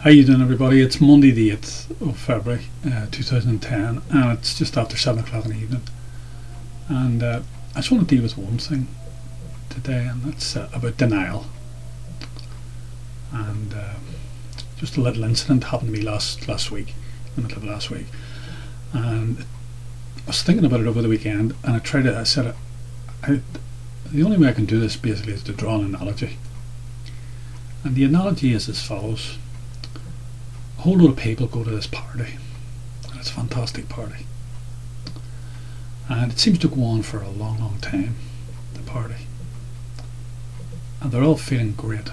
How you doing, everybody? It's Monday the 8th of February 2010, and it's just after 7 o'clock in the evening, and I just want to deal with one thing today, and that's about denial. And just a little incident happened to me last week, in the middle of last week, and I was thinking about it over the weekend, and the only way I can do this basically is to draw an analogy, and the analogy is as follows. A whole load of people go to this party, and it's a fantastic party, and it seems to go on for a long time, the party, and they're all feeling great.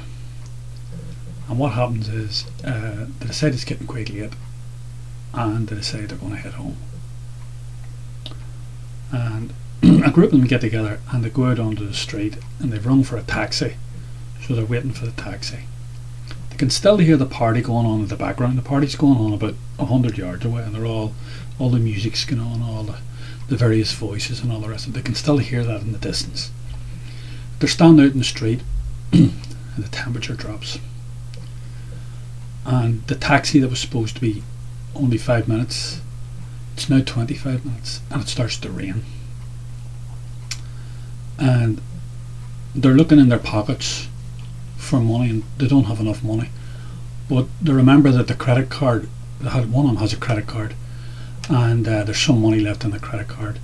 And what happens is they decide it's getting quite late, and they decide they're going to head home, and a group of them get together and they go out onto the street, and they've rung for a taxi, so they're waiting for the taxi. You can still hear the party going on in the background. The party's going on about 100 yards away, and they're all the music's going on, all the various voices and all the rest of it. They can still hear that in the distance. They're standing out in the street and the temperature drops, and the taxi that was supposed to be only 5 minutes, it's now 25 minutes, and it starts to rain, and they're looking in their pockets for money, and they don't have enough money, but they remember that the credit card, one of them has a credit card, and there's some money left on the credit card,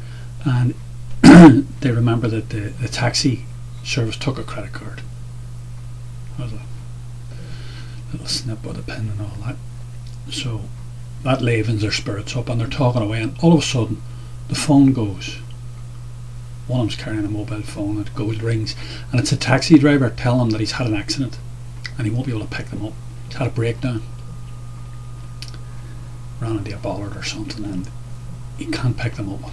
and they remember that the taxi service took a credit card. There's a little snip of the pin and all that, so that livens their spirits up, and they're talking away, and all of a sudden the phone goes. One of them's carrying a mobile phone, and it goes, rings, and it's a taxi driver telling him that he's had an accident and he won't be able to pick them up. He's had a breakdown, ran into a bollard or something, and he can't pick them up.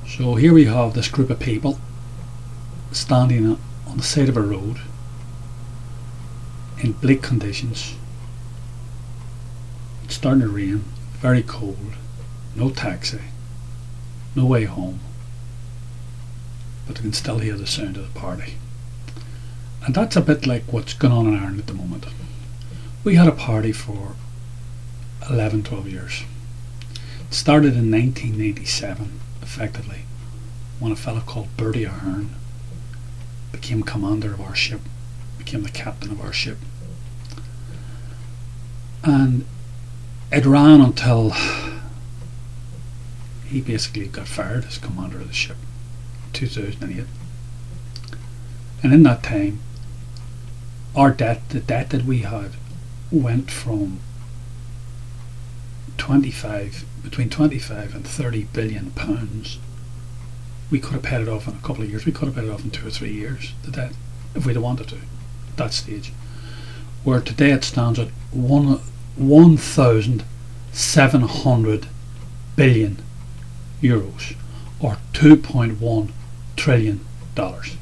So here we have this group of people standing on the side of a road in bleak conditions. It's starting to rain, very cold, no taxi, no way home, but you can still hear the sound of the party. And that's a bit like what's going on in Ireland at the moment. We had a party for 11-12 years. It started in 1987, effectively, when a fellow called Bertie Ahern became commander of our ship, became the captain of our ship, and it ran until he basically got fired as commander of the ship. 2008, and in that time our debt, the debt that we had, went from between 25 and 30 billion pounds. We could have paid it off in a couple of years. We could have paid it off in 2 or 3 years, the debt, if we'd have wanted to, at that stage. Where today it stands at 1,700 billion euros, or 2.1 trillion dollars.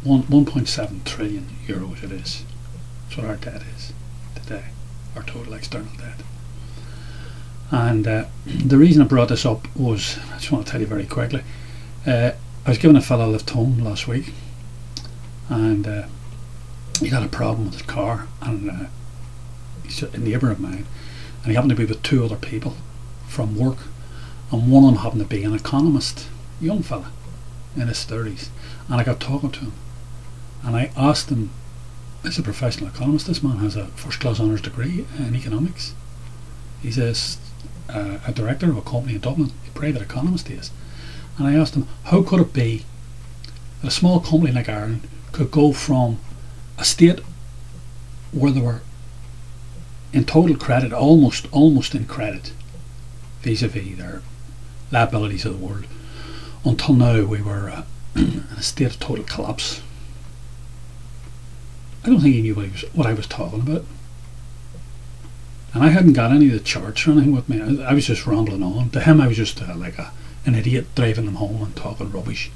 1.7 trillion euros it is. That's what our debt is today, our total external debt. And the reason I brought this up was, I just want to tell you very quickly, I was giving a fellow a lift home last week, and he had a problem with his car, and he's a neighbour of mine, and he happened to be with 2 other people from work, and one of them happened to be an economist, young fella in his 30s, and I got talking to him, and I asked him, he's a professional economist, this man has a first-class honours degree in economics, he's a director of a company in Dublin, a private economist he is, and I asked him, how could it be that a small company like Ireland could go from a state where they were in total credit, almost in credit vis-a-vis their liabilities of the world, until now we were in a state of total collapse. I don't think he knew what I was talking about, and I hadn't got any of the charts or anything with me. I was just rambling on. To him I was just like an idiot driving them home and talking rubbish.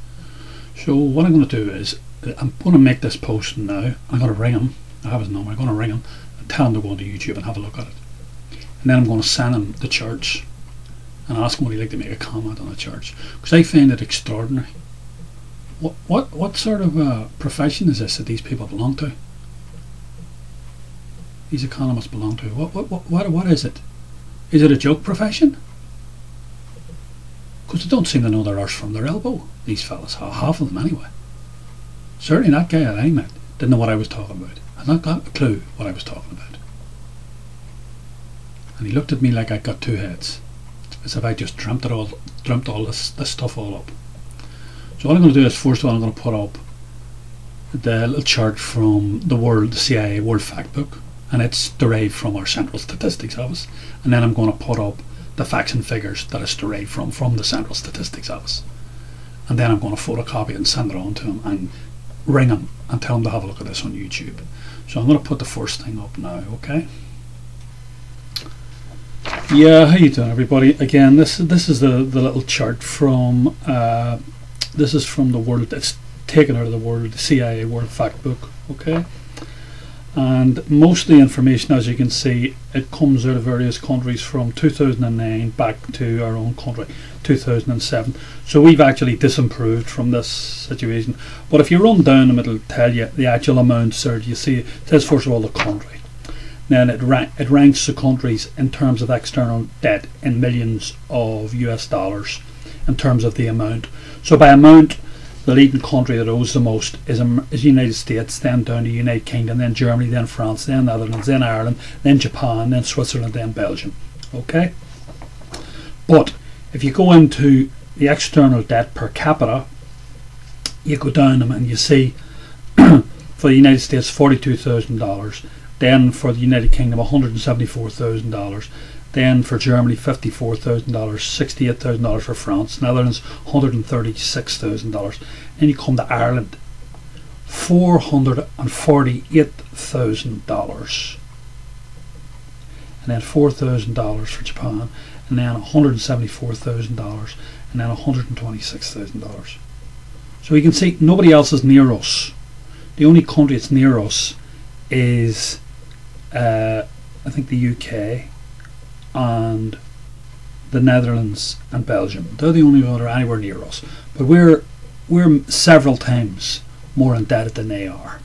So what I'm going to do is, I'm going to make this post now. I'm going to ring him. I have his number. I'm going to ring him and tell him to go onto YouTube and have a look at it, and then I'm going to send him the charts and ask him would he like to make a comment on the charts, because I find it extraordinary. What sort of profession is this that these people belong to? these economists belong to? What is it? Is it a joke profession? Because they don't seem to know their arse from their elbow, these fellas, half of them anyway. Certainly that guy that I met didn't know what I was talking about. I'd not got a clue what I was talking about. And he looked at me like I'd got two heads, as if I just dreamt all this stuff all up. So what I'm going to do is, first of all, I'm going to put up the little chart from the CIA World Factbook, and it's derived from our Central Statistics Office. And then I'm going to put up the facts and figures that it's derived from the Central Statistics Office. And then I'm going to photocopy it and send it on to him and ring him and tell him to have a look at this on YouTube. So I'm going to put the first thing up now, okay? Yeah, how you doing, everybody? Again, this is the little chart from this is from the world. It's taken out of the CIA World Factbook, okay? And most of the information, as you can see, it comes out of various countries from 2009 back to our own country, 2007. So we've actually disimproved from this situation. But if you run down them, it'll tell you the actual amounts there. You see, it says first of all the country. Then it ranks the countries in terms of external debt in millions of US dollars in terms of the amount. So by amount, the leading country that owes the most is United States, then down to United Kingdom, then Germany, then France, then Netherlands, then Ireland, then Japan, then Switzerland, then Belgium. Okay? But if you go into the external debt per capita, you go down them and you see for the United States $42,000, then for the United Kingdom $174,000, then for Germany $54,000, $68,000 for France, Netherlands $136,000. Then you come to Ireland, $448,000, and then $4,000 for Japan, and then $174,000, and then $126,000. So you can see nobody else is near us. The only country that's near us is I think the UK and the Netherlands and Belgium. They're the only one that are anywhere near us. But we're several times more indebted than they are.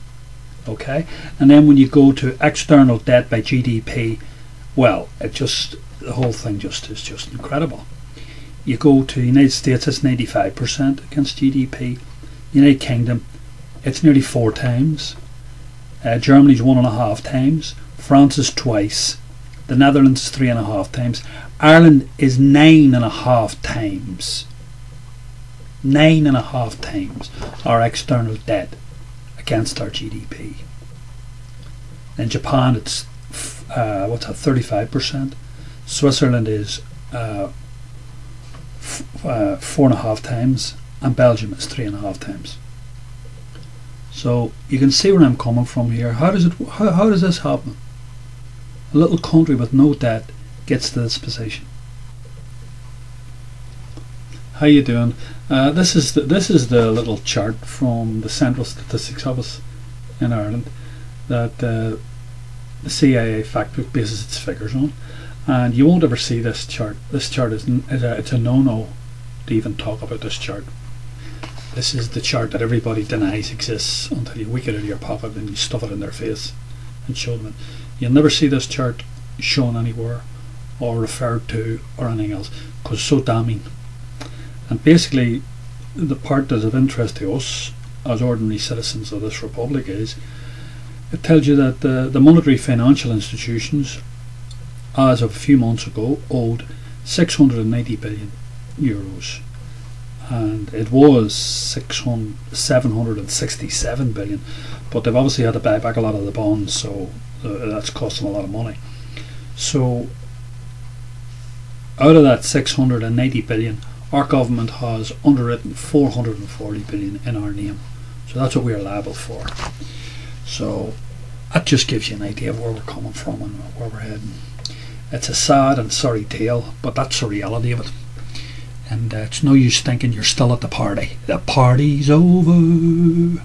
Okay? And then when you go to external debt by GDP, well, the whole thing is just incredible. You go to the United States, it's 95% against GDP. United Kingdom, it's nearly 4 times. Germany's 1.5 times. France is twice. The Netherlands is 3.5 times. Ireland is 9.5 times. 9.5 times our external debt against our GDP. In Japan, it's 35%. Switzerland is 4.5 times, and Belgium is 3.5 times. So you can see where I'm coming from here. How does this happen? A little country with no debt gets to this position. How you doing? This is the little chart from the Central Statistics Office in Ireland that the CIA Factbook bases its figures on, and you won't ever see this chart. This chart it's a no-no to even talk about this chart. This is the chart that everybody denies exists until you whip it out of your pocket and you stuff it in their face and show them it. You'll never see this chart shown anywhere or referred to or anything else because it's so damning. And basically the part that's of interest to us as ordinary citizens of this republic is it tells you that the monetary financial institutions as of a few months ago owed 690 billion euros. And it was 767 billion, but they've obviously had to buy back a lot of the bonds, so that's cost them a lot of money. So out of that 690 billion, our government has underwritten 440 billion in our name, so that's what we are liable for. So that just gives you an idea of where we're coming from and where we're heading. It's a sad and sorry tale, but that's the reality of it. And it's no use thinking you're still at the party. The party's over.